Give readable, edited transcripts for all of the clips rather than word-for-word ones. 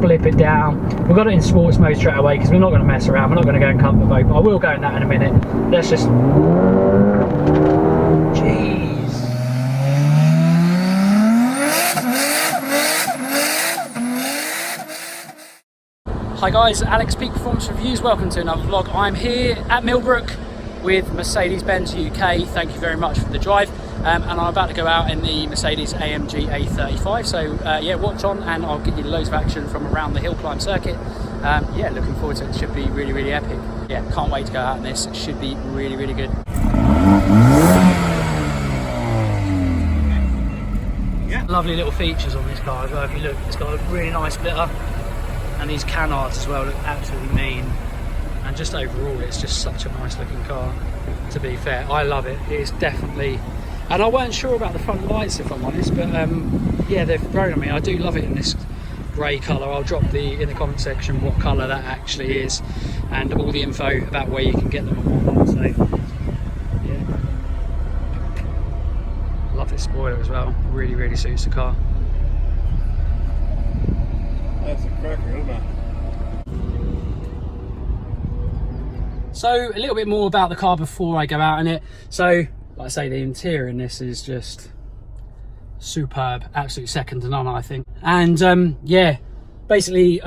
blip it down. We've got it in sports mode straight away because we're not going to mess around. We're not going to go in comfort mode, but I will go in that in a minute. Let's just... Jeez. Hi guys, Alex Peak Performance Reviews. Welcome to another vlog. I'm here at Millbrook with Mercedes-AMG UK. Thank you very much for the drive. And I'm about to go out in the Mercedes-AMG A35. So yeah, watch on and I'll get you loads of action from around the hill climb circuit. Yeah, looking forward to it. It should be really, really epic. Yeah, can't wait to go out in this. It should be really, really good. Yeah. Lovely little features on this car as well. If you look, it's got a really nice splitter. And these canards as well look absolutely mean. And just overall, it's just such a nice looking car, to be fair. I love it. It is definitely... And I weren't sure about the front lights, if I'm honest, but yeah, they've grown on me. I do love it in this grey colour. I'll drop in the comment section what colour that actually is and all the info about where you can get them and whatnot. So yeah, love this spoiler as well. Really, really suits the car. That's a cracker, isn't it? So a little bit more about the car before I go out in it. So like I say, the interior in this is just superb, absolute second to none, I think. And yeah, basically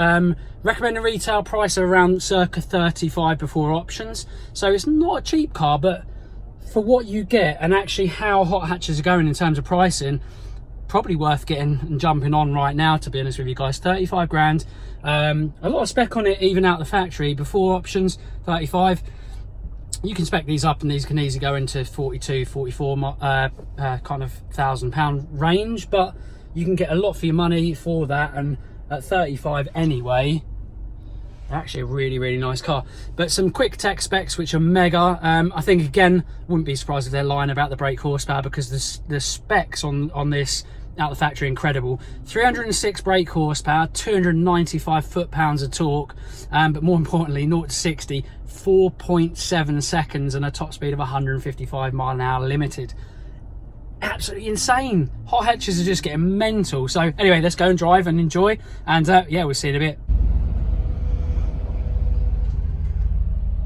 recommend a retail price of around circa 35 before options. So it's not a cheap car, but for what you get and actually how hot hatches are going in terms of pricing, probably worth getting and jumping on right now, to be honest with you guys. 35 grand, a lot of spec on it even out the factory. Before options, 35. You can spec these up and these can easily go into 42, 44 kind of £1,000 range, but you can get a lot for your money for that, and at 35 anyway, actually a really, really nice car. But some quick tech specs which are mega. I think again, wouldn't be surprised if they're lying about the brake horsepower, because the specs on this out the factory incredible. 306 brake horsepower, 295 foot-pounds of torque, but more importantly, 0 to 60 4.7 seconds and a top speed of 155 mile an hour limited. Absolutely insane. Hot hatches are just getting mental. So anyway, let's go and drive and enjoy, and yeah, we'll see in a bit.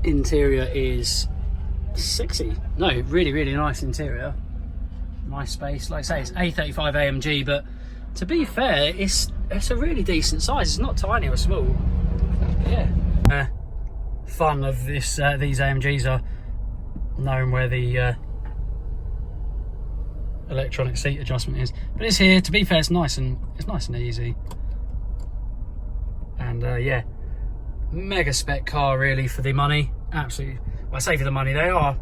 Interior is sexy. No, really, really nice interior. Nice space. Like I say, it's A35 AMG, but to be fair, it's a really decent size. It's not tiny or small. Yeah. Fun of this these AMGs are knowing where the electronic seat adjustment is, but it's here. To be fair, it's nice and easy. And yeah, mega spec car really for the money. Absolutely. Well, I say for the money, they are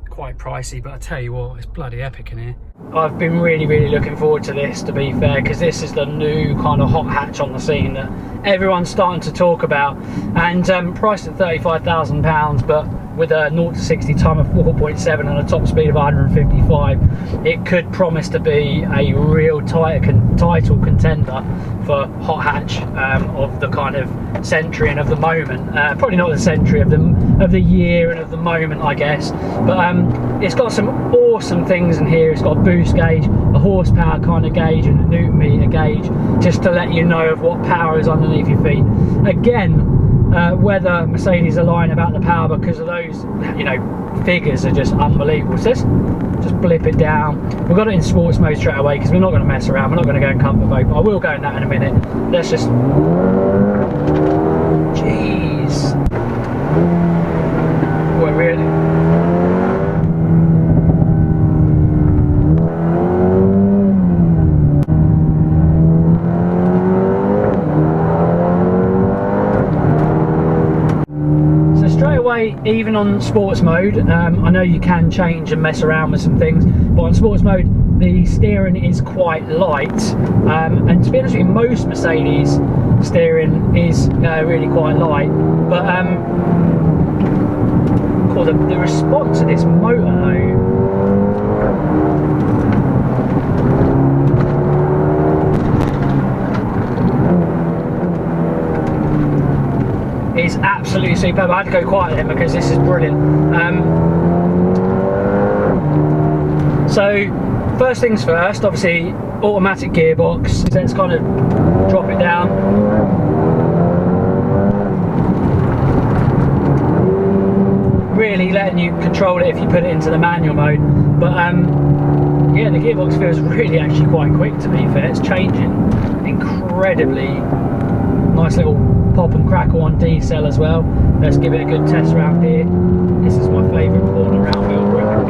quite pricey, but I tell you what, it's bloody epic in here. I've been really, really looking forward to this, to be fair, because this is the new kind of hot hatch on the scene that everyone's starting to talk about, and priced at £35,000, but with a 0 to 60 time of 4.7 and a top speed of 155, it could promise to be a real title contender for hot hatch of the kind of century and of the moment. Probably not the century, of the year and of the moment, I guess. But it's got some awesome things in here. It's got a boost gauge, a horsepower kind of gauge, and a newton meter gauge, just to let you know of what power is underneath your feet. Again, whether Mercedes are lying about the power, because of those, you know, figures are just unbelievable. So let's just blip it down. We've got it in sports mode straight away because we're not going to mess around. We're not going to go in comfort mode, but I will go in that in a minute. Let's just... Jeez. What, really? Even on sports mode, I know you can change and mess around with some things, but on sports mode the steering is quite light, and to be honest with you, most Mercedes steering is really quite light, but cool, the response to this motor though, is absolutely superb. I had to go quiet then because this is brilliant. So first things first, obviously automatic gearbox. Let's kind of drop it down. and you control it if you put it into the manual mode. But yeah, the gearbox feels really actually quite quick, to be fair. It's changing incredibly. Nice little pop and crackle on D-cell as well. Let's give it a good test round here. This is my favourite corner round Millbrook.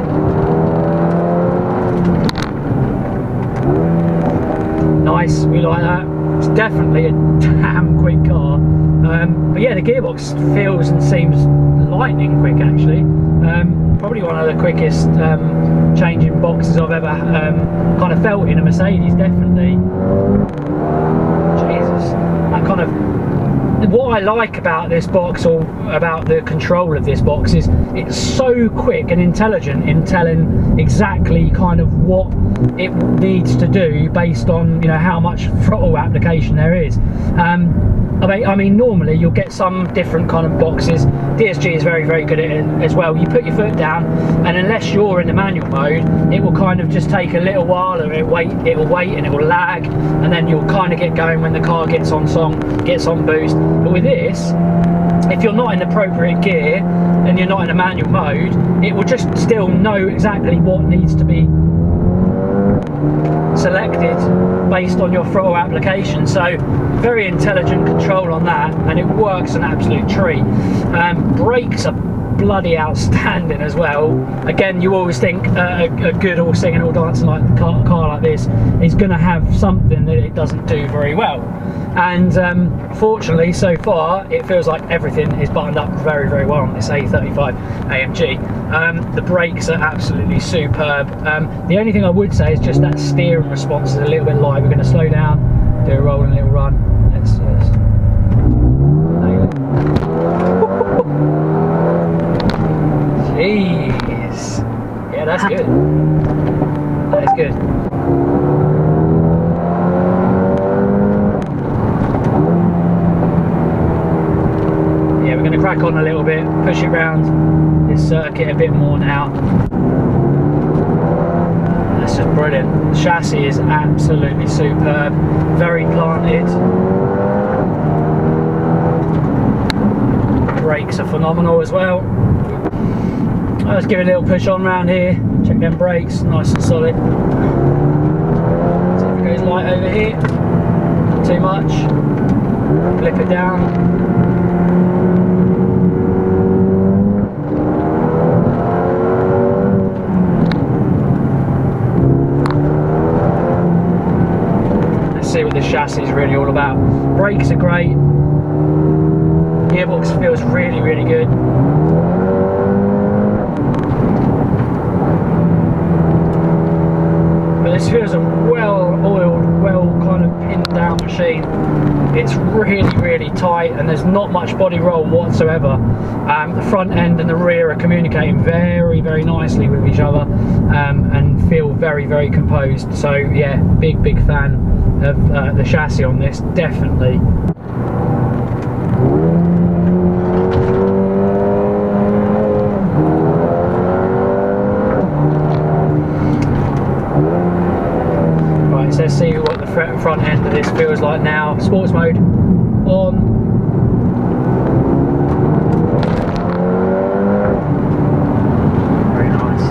Nice, we like that. It's definitely a damn quick car. But yeah, the gearbox feels and seems lightning quick actually. Probably one of the quickest changing boxes I've ever kind of felt in a Mercedes, definitely. Jesus, that kind of, what I like about this box, or about the control of this box, is it's so quick and intelligent in telling exactly kind of what it needs to do based on, you know, how much throttle application there is. I mean, normally you'll get some different kind of boxes. DSG is very, very good at it as well. You put your foot down, and unless you're in the manual mode, it will kind of just take a little while, or it will wait and it will lag, and then you'll kind of get going when the car gets on song, gets on boost. But with this, if you're not in appropriate gear and you're not in a manual mode, it will just still know exactly what needs to be selected based on your throttle application. So very intelligent control on that, and it works an absolute treat. Brakes are bloody outstanding as well. Again, you always think a good all singing all dancing like car like this is going to have something that it doesn't do very well, and fortunately so far it feels like everything is buttoned up very, very well on this A35 AMG. The brakes are absolutely superb. The only thing I would say is just that steering response is a little bit light. We're going to slow down, do a rolling little run. Let's nail it. Jeez. Yeah, that's good. That is good. Yeah, we're going to crack on a little bit, push it round this circuit a bit more now. That's just brilliant. The chassis is absolutely superb, very planted. Brakes are phenomenal as well. Let's give it a little push on round here, check them brakes, nice and solid. See if it goes light over here, not too much, flip it down. Let's see what this chassis is really all about. Brakes are great, gearbox feels really, really good. This feels a well-oiled, well kind of pinned down machine. It's really, really tight, and there's not much body roll whatsoever. The front end and the rear are communicating very, very nicely with each other, and feel very, very composed. So yeah, big, big fan of the chassis on this, definitely. So let's see what the front end of this feels like now. Sports mode on. Very nice.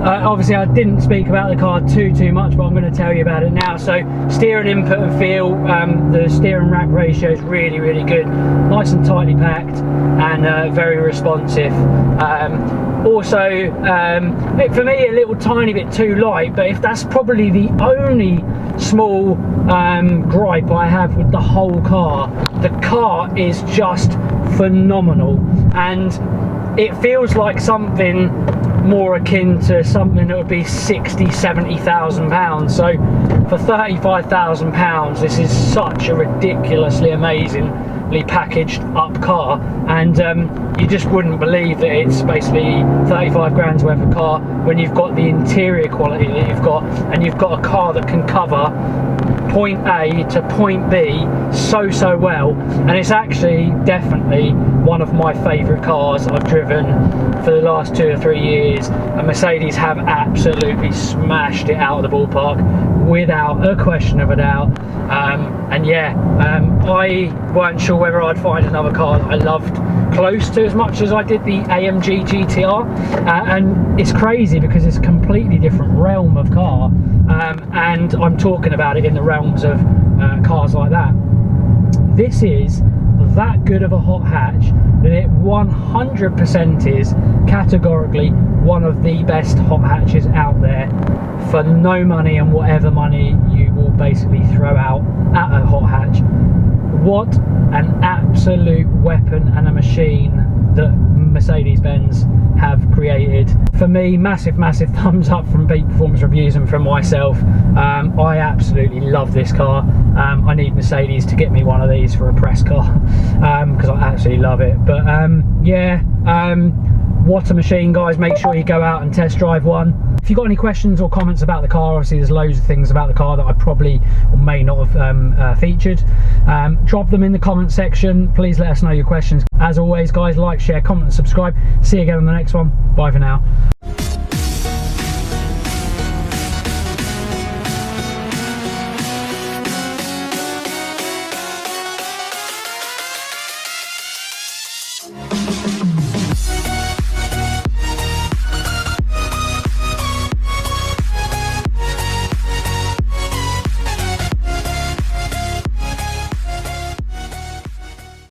obviously I didn't speak about the car too much, but I'm going to tell you about it now. So steering input and feel, the steering rack ratio is really good, nice and tightly packed, and very responsive. Also, for me, a little tiny bit too light, but if that's probably the only small gripe I have with the whole car, the car is just phenomenal, and it feels like something more akin to something that would be 60,000–70,000 pounds. So for 35,000 pounds, this is such a ridiculously amazingly packaged up car, and you just wouldn't believe that it's basically 35 grand's worth of car when you've got the interior quality that you've got, and you've got a car that can cover point A to point B so well. And it's actually definitely one of my favourite cars I've driven for the last 2 or 3 years, and Mercedes have absolutely smashed it out of the ballpark without a question of a doubt. And yeah, I weren't sure whether I'd find another car that I loved close to as much as I did the AMG GTR, and it's crazy because it's a completely different realm of car, and I'm talking about it in the realms of cars like that. This is that good of a hot hatch that it 100% is categorically one of the best hot hatches out there for no money and whatever money you will basically throw out at a hot hatch. What an absolute weapon and a machine that Mercedes-Benz have created. For me, massive thumbs up from Peak Performance Reviews and from myself. I absolutely love this car. I need Mercedes to get me one of these for a press car, because I absolutely love it. But yeah, what a machine, guys. Make sure you go out and test drive one. If you've got any questions or comments about the car, obviously there's loads of things about the car that I probably or may not have featured. Drop them in the comment section. Please let us know your questions. As always, guys, like, share, comment and subscribe. See you again on the next one. Bye for now.